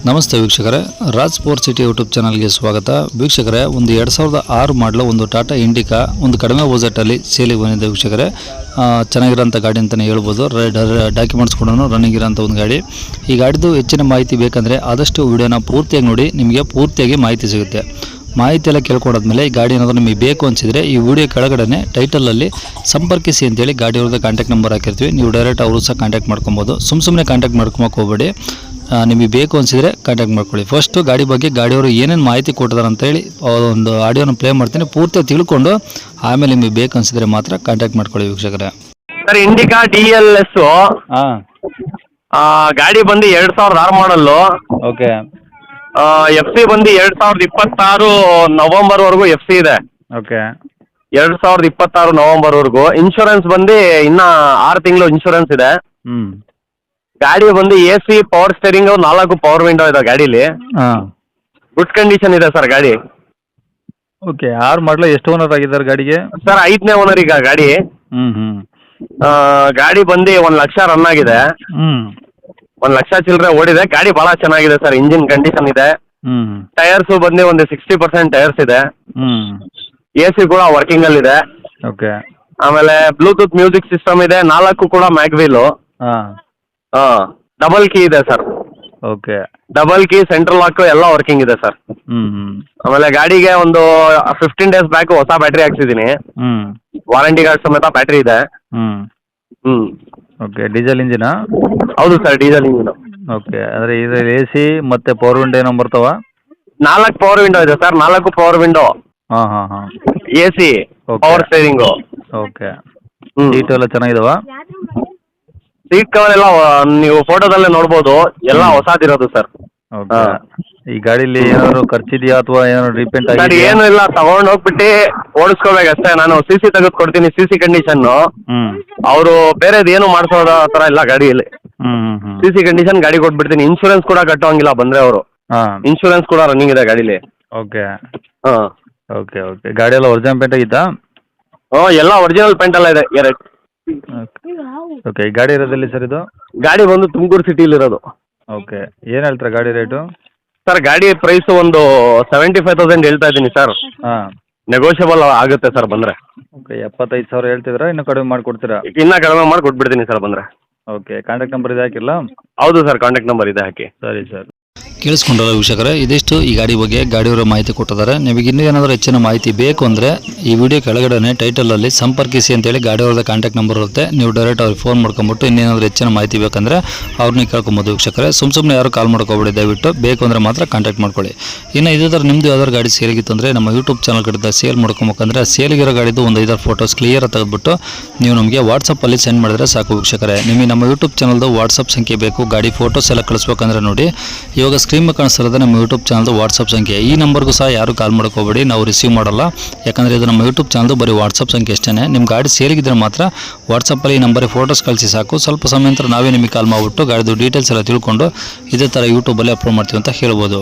ನಮಸ್ತೆ ವೀಕ್ಷಕರೇ, Raj sport city YouTube ಚಾನಲ್ಗೆ ಸ್ವಾಗತ. ವೀಕ್ಷಕರೇ, ಒಂದು 2006 ಮಾಡಲು ಒಂದು ಟಾಟಾ ಇಂಡಿಕಾ ಒಂದು ಕಡಿಮೆ ಬಜೆಟಲ್ಲಿ ಸೇಲಿಗೆ ಬಂದಿದೆ ವೀಕ್ಷಕರೇ. ಚೆನ್ನಾಗಿರೋಂಥ ಗಾಡಿ ಅಂತಲೇ ಹೇಳ್ಬೋದು. ಡಾಕ್ಯುಮೆಂಟ್ಸ್ ಕೂಡ ರನ್ನಿಂಗ್ ಇರೋಂಥ ಒಂದು ಗಾಡಿ. ಈ ಗಾಡಿದು ಹೆಚ್ಚಿನ ಮಾಹಿತಿ ಬೇಕಂದರೆ ಆದಷ್ಟು ವಿಡಿಯೋನ ಪೂರ್ತಿಯಾಗಿ ನೋಡಿ, ನಿಮಗೆ ಪೂರ್ತಿಯಾಗಿ ಮಾಹಿತಿ ಸಿಗುತ್ತೆ. ಮಾಹಿತಿ ಎಲ್ಲ ಕೇಳ್ಕೊಂಡಾದ್ಮೇಲೆ ಈ ಗಾಡಿ ಏನಾದರೂ ನಿಮಗೆ ಬೇಕು ಅನಿಸಿದರೆ ಈ ವಿಡಿಯೋ ಕೆಳಗಡೆ ಟೈಟಲಲ್ಲಿ ಸಂಪರ್ಕಿಸಿ ಅಂತೇಳಿ ಗಾಡಿಯವ್ರದ್ದು ಕಾಂಟ್ಯಾಕ್ಟ್ ನಂಬರ್ ಹಾಕಿರ್ತೀವಿ. ನೀವು ಡೈರೆಕ್ಟ್ ಅವರು ಸಹ ಕಾಂಟ್ಯಾಕ್ಟ್ ಮಾಡ್ಕೊಬೋದು. ಸುಮ್ಮನೆ ಕಾಂಟ್ಯಾಕ್ಟ್ ಮಾಡ್ಕೊಳಕ್ಕೆ ಹೋಗಬೇಡಿ. ನಿಮಗೆ ಬೇಕು ಅನಿಸಿದರೆ ಕಾಂಟ್ಯಾಕ್ಟ್ ಮಾಡ್ಕೊಳ್ಳಿ. ಫಸ್ಟು ಗಾಡಿ ಬಗ್ಗೆ ಗಾಡಿಯವರು ಏನೇನು ಮಾಹಿತಿ ಕೊಟ್ಟಿದ್ದಾರೆ ಅಂತೇಳಿ ಒಂದು ಆಡಿಯೋನ ಪ್ಲೇ ಮಾಡ್ತೀನಿ. ಪೂರ್ತಿ ತಿಳ್ಕೊಂಡು ಆಮೇಲೆ ನಿಮಗೆ ಬೇಕು ಅನಿಸಿದರೆ ಮಾತ್ರ ಕಾಂಟ್ಯಾಕ್ಟ್ ಮಾಡ್ಕೊಳ್ಳಿ ವೀಕ್ಷಕರೇ. ಸರ್, ಇಂಡಿಕಾ DLS ಹಾಂ, ಗಾಡಿ ಬಂದು 2006 ಮಾಡಲ್ಲು. ಓಕೆ. FC ಬಂದು 2026 ನವಂಬರ್ವರೆಗೂ FC ಇದೆ. ಓಕೆ. 2026 ನವಂಬರ್ವರೆಗೂ. ಇನ್ಶೂರೆನ್ಸ್ ಬಂದು ಇನ್ನೂ 6 ತಿಂಗಳು ಇನ್ಶೂರೆನ್ಸ್ ಇದೆ. ಗಾಡಿ ಬಂದು AC, power steering, 4 power window ಇದೆ ಗಾಡೀಲಿ. ಹಾಂ, ಗುಡ್ ಕಂಡೀಷನ್ ಇದೆ ಸರ್ ಗಾಡಿ. ಓಕೆ. 6 ಮಾಡಲು ಎಷ್ಟು ಓನರ್ ಆಗಿದ್ದಾರೆ ಗಾಡಿಗೆ? ಸರ್, 5ನೇ ಓನರ್ ಈಗ ಗಾಡಿ. ಗಾಡಿ ಬಂದು 1 ಲಕ್ಷ ರನ್ ಆಗಿದೆ. 1 ಲಕ್ಷ ಚಿಲ್ಲರೆ ಓಡಿದೆ. ಗಾಡಿ ಭಾಳ ಚೆನ್ನಾಗಿದೆ ಸರ್. ಇಂಜಿನ್ ಕಂಡೀಷನ್ ಇದೆ. ಟೈರ್ಸು ಬಂದು ಒಂದು 60% ಟೈರ್ಸ್ ಇದೆ. AC ಕೂಡ ವರ್ಕಿಂಗ್ ಅಲ್ಲಿ ಇದೆ. ಓಕೆ. ಆಮೇಲೆ ಬ್ಲೂಟೂತ್ ಮ್ಯೂಸಿಕ್ ಸಿಸ್ಟಮ್ ಇದೆ. 4 ಕೂಡ ಮ್ಯಾಗ್ವೀಲು. ಡಬಲ್ ಕೀ ಇದೆ sir. Okay. Double key, central lock ಎಲ್ಲ ವರ್ಕಿಂಗ್ ಇದೆ ಸರ್. ಆಮೇಲೆ ಗಾಡಿಗೆ ಒಂದು 15 ಡೇಸ್ ಬ್ಯಾಕ್ ಹೊಸ ಬ್ಯಾಟ್ರಿ ಹಾಕ್ಸಿದ್ದೀನಿ. ವಾರಂಟಿ ಕಾರ್ಡ್ ಸಮೇತ ಬ್ಯಾಟ್ರಿ ಇದೆ. ಓಕೆ. ಡೀಸೆಲ್ ಇಂಜಿನಾ? ಹೌದು ಸರ್, ಡೀಸೆಲ್ ಇಂಜಿನ್. ಓಕೆ. ಅಂದರೆ ಇದು AC ಮತ್ತೆ ಪವರ್ ವಿಂಡೋ ಏನೋ ಬರ್ತಾವ? 4 ಪವರ್ ವಿಂಡೋ ಇದೆ ಸರ್. 4 power window. ಹಾಂ. AC, power steering. Okay. Seat ಎಲ್ಲ ಚೆನ್ನಾಗಿದಾವ? ಸೀಟ್ ಕವರ್ ಎಲ್ಲ ನೀವು ಫೋಟೋದಲ್ಲೇ ನೋಡ್ಬೋದು. ಎಲ್ಲ ಹೊಸದಿರೋದು ಸರ್. ಓಕೆ. ಈ ಗಾಡೀಲಿ ಏನಾದ್ರು ಖರ್ಚಿದೆಯಾ ಅಥವಾ ಏನಾದ್ರು ರೀಪೇಂಟ್ ಸರ್, ಆಗಿದೆಯಾ? ಏನು ಇಲ್ಲ, ತಗೊಂಡು ಹೋಗ್ಬಿಟ್ಟು ಓಡಿಸ್ಕೋಬೇಕಷ್ಟೇ. ನಾನು CC ತೆಗೆದು ಕೊಡ್ತೀನಿ, CC ಕಂಡೀಷನ್ನು. ಅವರು ಬೇರೆದು ಏನು ಮಾಡಿಸೋದ ಥರ ಇಲ್ಲ ಗಾಡಿಯಲ್ಲಿ. CC ಕಂಡೀಷನ್ ಗಾಡಿ ಕೊಟ್ಬಿಡ್ತೀನಿ. ಇನ್ಶೂರೆನ್ಸ್ ಕೂಡ ಕಟ್ಟೋಂಗಿಲ್ಲ ಬಂದರೆ ಅವರು. ಇನ್ಶೂರೆನ್ಸ್ ಕೂಡ ರನ್ನಿಂಗ್ ಇದೆ ಗಾಡೀಲಿ. ಓಕೆ. ಹಾಂ. ಓಕೆ. ಗಾಡಿ ಎಲ್ಲ ಒರಿಜಿನಲ್ ಪೇಂಟ್ ಆಗಿತ್ತಾ? ಎಲ್ಲ ಒರಿಜಿನಲ್ ಪೇಂಟ್ ಎಲ್ಲ ಇದೆ. ಓಕೆ. ಈ ಗಾಡಿ ಇರೋದಿಲ್ಲ ಸರ್ ಇದು? ಗಾಡಿ ಬಂದು ತುಮಕೂರು ಸಿಟಿಲಿರೋದು. ಓಕೆ. ಏನು ಹೇಳ್ತಾರೆ ಗಾಡಿ ರೇಟು? ಸರ್, ಗಾಡಿ ಪ್ರೈಸು ಒಂದು 75,000 ಹೇಳ್ತಾ ಇದ್ದೀನಿ ಸರ್. ಹಾಂ. ನೆಗೋಷಿಯಬಲ್ ಆಗುತ್ತೆ ಸರ್ ಬಂದರೆ. ಓಕೆ. 75,000 ಹೇಳ್ತಿದ್ದೀರಾ? ಇನ್ನೂ ಕಡಿಮೆ ಮಾಡಿಕೊಡ್ತೀರಾ? ಇನ್ನೂ ಕಡಿಮೆ ಮಾಡಿ ಕೊಟ್ಬಿಡ್ತೀನಿ ಸರ್ ಬಂದರೆ. ಓಕೆ. ಕಾಂಟ್ಯಾಕ್ಟ್ ನಂಬರ್ ಇದೆ ಹಾಕಿಲ್ಲ? ಹೌದು ಸರ್, ಕಾಂಟ್ಯಾಕ್ಟ್ ನಂಬರ್ ಇದೆ ಹಾಕಿ. ಸರಿ ಸರ್. ಕೇಳಿಸ್ಕೊಂಡ್ರಲ್ಲ ವೀಕ್ಷಕರೇ, ಇದಿಷ್ಟು ಈ ಗಾಡಿ ಬಗ್ಗೆ ಗಾಡಿಯವರ ಮಾಹಿತಿ ಕೊಟ್ಟಿದ್ದಾರೆ. ನಿಮಗೆ ಇನ್ನೂ ಏನಾದರೂ ಹೆಚ್ಚಿನ ಮಾಹಿತಿ ಬೇಕು ಅಂದರೆ ಈ ವಿಡಿಯೋ ಕೆಳಗಡೆ ಟೈಟಲಲ್ಲಿ ಸಂಪರ್ಕಿಸಿ ಅಂತೇಳಿ ಗಾಡಿಯವ್ರದ್ದು ಕಾಂಟ್ಯಾಕ್ಟ್ ನಂಬರ್ ಇರುತ್ತೆ. ನೀವು ಡೈರೆಕ್ಟ್ ಅವ್ರಿಗೆ ಫೋನ್ ಮಾಡ್ಕೊಂಬಿಟ್ಟು ಇನ್ನೇನಾದರೂ ಹೆಚ್ಚಿನ ಮಾಹಿತಿ ಬೇಕಂದರೆ ಅವ್ರನ್ನ ಕೇಳ್ಕೊಬೋದು ವೀಕ್ಷಕರೇ. ಸುಮ್ಮನೆ ಯಾರು ಕಾಲ್ ಮಾಡ್ಕೊಬೇಡಿ, ದಯವಿಟ್ಟು ಬೇಕು ಅಂದರೆ ಮಾತ್ರ ಕಾಂಟ್ಯಾಕ್ಟ್ ಮಾಡ್ಕೊಳ್ಳಿ. ಇನ್ನು ಇದೇ ಥರ ನಿಮ್ಮದು ಯಾವ್ದಾದ್ರು ಗಾಡಿ ಸೇಲಿಗಿತ್ತು ಅಂದರೆ ನಮ್ಮ ಯೂಟ್ಯೂಬ್ ಚಾನಲ್ ಕಡೆದ ಸೇಲ್ ಮಾಡ್ಕೊಬೇಕಂದ್ರೆ ಸೇಲಿಗಿರೋ ಗಾಡಿದು ಒಂದು 5 ಫೋಟೋಸ್ ಕ್ಲಿಯರ್ ತೆಗೆದುಬಿಟ್ಟು ನೀವು ನಮಗೆ ವಾಟ್ಸಪ್ಪಲ್ಲಿ ಸೆಂಡ್ ಮಾಡಿದ್ರೆ ಸಾಕು ವೀಕ್ಷಕರೇ. ನಿಮಗೆ ನಮ್ಮ ಯೂಟ್ಯೂಬ್ ಚಾನಲ್ದು ವಾಟ್ಸಪ್ ಸಂಖ್ಯೆ ಬೇಕು, ಗಾಡಿ ಫೋಟೋಸ್ ಎಲ್ಲ ಕಳಿಸ್ಬೇಕಂದ್ರೆ ನೋಡಿ ಇವಾಗ ಸ್ಕ್ರೀನ್ ಮೇಲೆ ಕಾಣಿಸ್ತಿರೋದು ನಮ್ಮ ಯೂಟ್ಯೂಬ್ ಚಾನಲ್ದು ವಾಟ್ಸಪ್ ಸಂಖ್ಯೆ. ಈ ನಂಬರ್ಗೂ ಸಹ ಯಾರು ಕಾಲ್ ಮಾಡ್ಕೋಬೇಡಿ, ನಾವು ರಿಸೀವ್ ಮಾಡಲ್ಲ. ಯಾಕಂದರೆ ಇದು ನಮ್ಮ ಯೂಟ್ಯೂಬ್ ಚಾನಲ್ದು ಬರೀ ವಾಟ್ಸಪ್ ಸಂಖ್ಯೆ ಅಷ್ಟೇ. ನಿಮ್ಮ ಗಾಡಿ ಸೇಲಿಗಿದ್ರೆ ಮಾತ್ರ ವಾಟ್ಸಪ್ಪಲ್ಲಿ ಈ ನಂಬರಿಗೆ ಫೋಟೋಸ್ ಕಳಿಸಿ ಸಾಕು. ಸ್ವಲ್ಪ ಸಮಯ ನಂತರ ನಾವೇ ನಿಮಗೆ ಕಾಲ್ ಮಾಡಿಬಿಟ್ಟು ಗಾಡಿದು ಡೀಟೇಲ್ಸ್ ಎಲ್ಲ ತಿಳ್ಕೊಂಡು ಇದೇ ಥರ ಯೂಟ್ಯೂಬಲ್ಲಿ ಅಪ್ಲೋಡ್ ಮಾಡ್ತೀವಿ ಅಂತ ಹೇಳ್ಬೋದು.